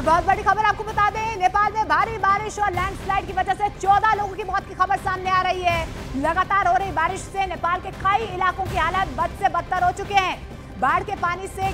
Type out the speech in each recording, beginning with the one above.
और बहुत बड़ी खबर आपको बता दें, नेपाल में भारी बारिश और लैंडस्लाइड की वजह से 14 लोगों की मौत की खबर सामने आ रही है। लगातार हो रही बारिश से नेपाल के कई इलाकों की हालत बद से बदतर हो चुके हैं। बाढ़ के पानी से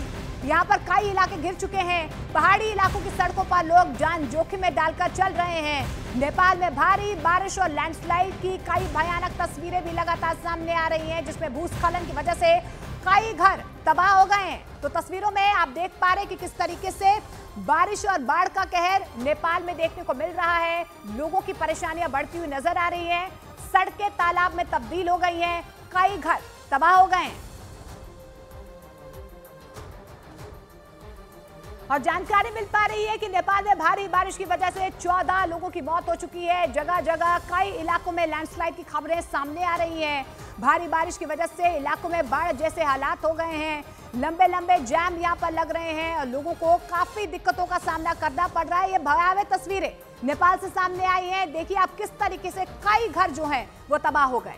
यहाँ पर कई इलाके गिर चुके हैं। पहाड़ी इलाकों की सड़कों पर लोग जान जोखिम में डालकर चल रहे हैं। नेपाल में भारी बारिश और लैंडस्लाइड की कई भयानक तस्वीरें भी लगातार सामने आ रही हैं, जिसमें भूस्खलन की वजह से कई घर तबाह हो गए हैं। तो तस्वीरों में आप देख पा रहे हैं कि किस तरीके से बारिश और बाढ़ का कहर नेपाल में देखने को मिल रहा है। लोगों की परेशानियां बढ़ती हुई नजर आ रही हैं। सड़कें तालाब में तब्दील हो गई हैं, कई घर तबाह हो गए हैं। और जानकारी मिल पा रही है कि नेपाल में भारी बारिश की वजह से 14 लोगों की मौत हो चुकी है। जगह जगह कई इलाकों में लैंडस्लाइड की खबरें सामने आ रही हैं। भारी बारिश की वजह से इलाकों में बाढ़ जैसे हालात हो गए हैं। लंबे लंबे जाम यहां पर लग रहे हैं और लोगों को काफी दिक्कतों का सामना करना पड़ रहा है। ये भयावह तस्वीरें नेपाल से सामने आई हैं। देखिए आप किस तरीके से कई घर जो हैं वो तबाह हो गए।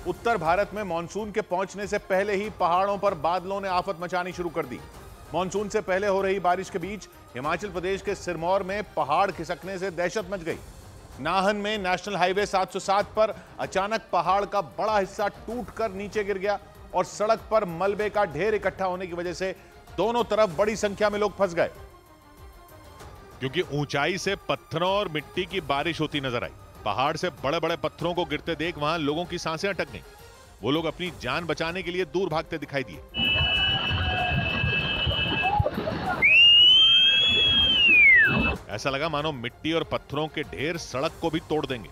उत्तर भारत में मानसून के पहुंचने से पहले ही पहाड़ों पर बादलों ने आफत मचानी शुरू कर दी। मानसून से पहले हो रही बारिश के बीच हिमाचल प्रदेश के सिरमौर में पहाड़ खिसकने से दहशत मच गई। नाहन में नेशनल हाईवे 707 पर अचानक पहाड़ का बड़ा हिस्सा टूटकर नीचे गिर गया और सड़क पर मलबे का ढेर इकट्ठा होने की वजह से दोनों तरफ बड़ी संख्या में लोग फंस गए। क्योंकि ऊंचाई से पत्थरों और मिट्टी की बारिश होती नजर आई। पहाड़ से बड़े बड़े पत्थरों को गिरते देख वहां लोगों की सांसें अटक गईं। वो लोग अपनी जान बचाने के लिए दूर भागते दिखाई दिए। ऐसा लगा मानो मिट्टी और पत्थरों के ढेर सड़क को भी तोड़ देंगे,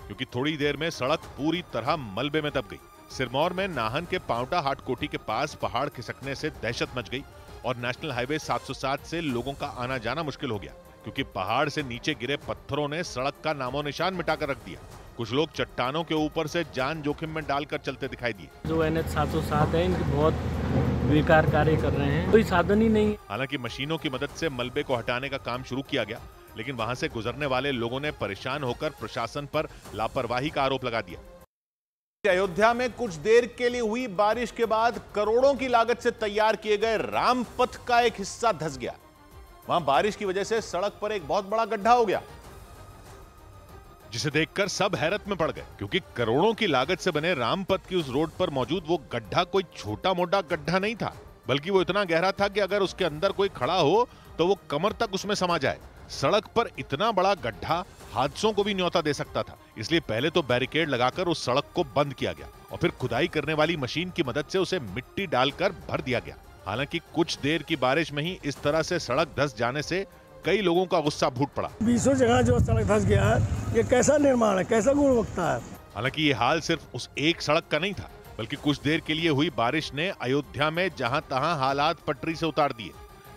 क्योंकि थोड़ी देर में सड़क पूरी तरह मलबे में दब गई। सिरमौर में नाहन के पांवटा हाटकोटी के पास पहाड़ खिसकने से दहशत मच गई और नेशनल हाईवे 707 से लोगों का आना जाना मुश्किल हो गया, क्योंकि पहाड़ से नीचे गिरे पत्थरों ने सड़क का नामो निशान मिटाकर रख दिया। कुछ लोग चट्टानों के ऊपर से जान जोखिम में डालकर चलते दिखाई दिए। जो NH 707 है, इनकी बहुत बेकार कार्य कर रहे हैं, कोई साधन ही नहीं। हालांकि मशीनों की मदद से मलबे को हटाने का काम शुरू किया गया, लेकिन वहां से गुजरने वाले लोगों ने परेशान होकर प्रशासन पर लापरवाही का आरोप लगा दिया। अयोध्या में कुछ देर के लिए हुई बारिश के बाद करोड़ों की लागत से तैयार किए गए रामपथ का एक हिस्सा धंस गया। वहां बारिश की वजह से सड़क पर एक बहुत बड़ा गड्ढा हो गया, जिसे देखकर सब हैरत में पड़ गए, क्योंकि करोड़ों की लागत से बने रामपथ की उस रोड पर मौजूद वो गड्ढा कोई छोटा मोटा गड्ढा नहीं था, बल्कि वो इतना गहरा था कि अगर उसके अंदर कोई खड़ा हो तो वो कमर तक उसमें समा जाए। सड़क पर इतना बड़ा गड्ढा हादसों को भी न्योता दे सकता था, इसलिए पहले तो बैरिकेड लगाकर उस सड़क को बंद किया गया और फिर खुदाई करने वाली मशीन की मदद से उसे मिट्टी डालकर भर दिया गया। हालांकि कुछ देर की बारिश में ही इस तरह से सड़क धंस जाने से कई लोगों का गुस्सा फूट पड़ा। 20 जगह जो सड़क धंस गया है, ये कैसा निर्माण है, कैसा गुणवत्ता है। हालांकि ये हाल सिर्फ उस एक सड़क का नहीं था, बल्कि कुछ देर के लिए हुई बारिश ने अयोध्या में जहां तहां हालात पटरी से उतार दिए।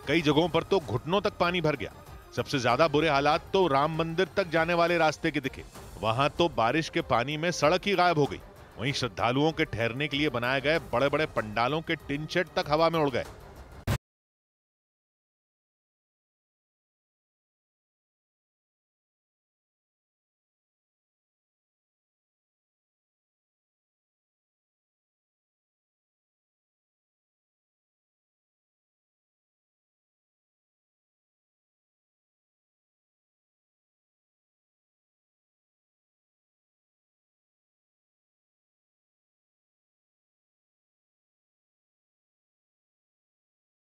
कई जगहों पर तो घुटनों तक पानी भर गया। सबसे ज्यादा बुरे हालात तो राम मंदिर तक जाने वाले रास्ते के दिखे। वहां तो बारिश के पानी में सड़क ही गायब हो गई। वहीं श्रद्धालुओं के ठहरने के लिए बनाए गए बड़े बड़े पंडालों के टिन शेड तक हवा में उड़ गए।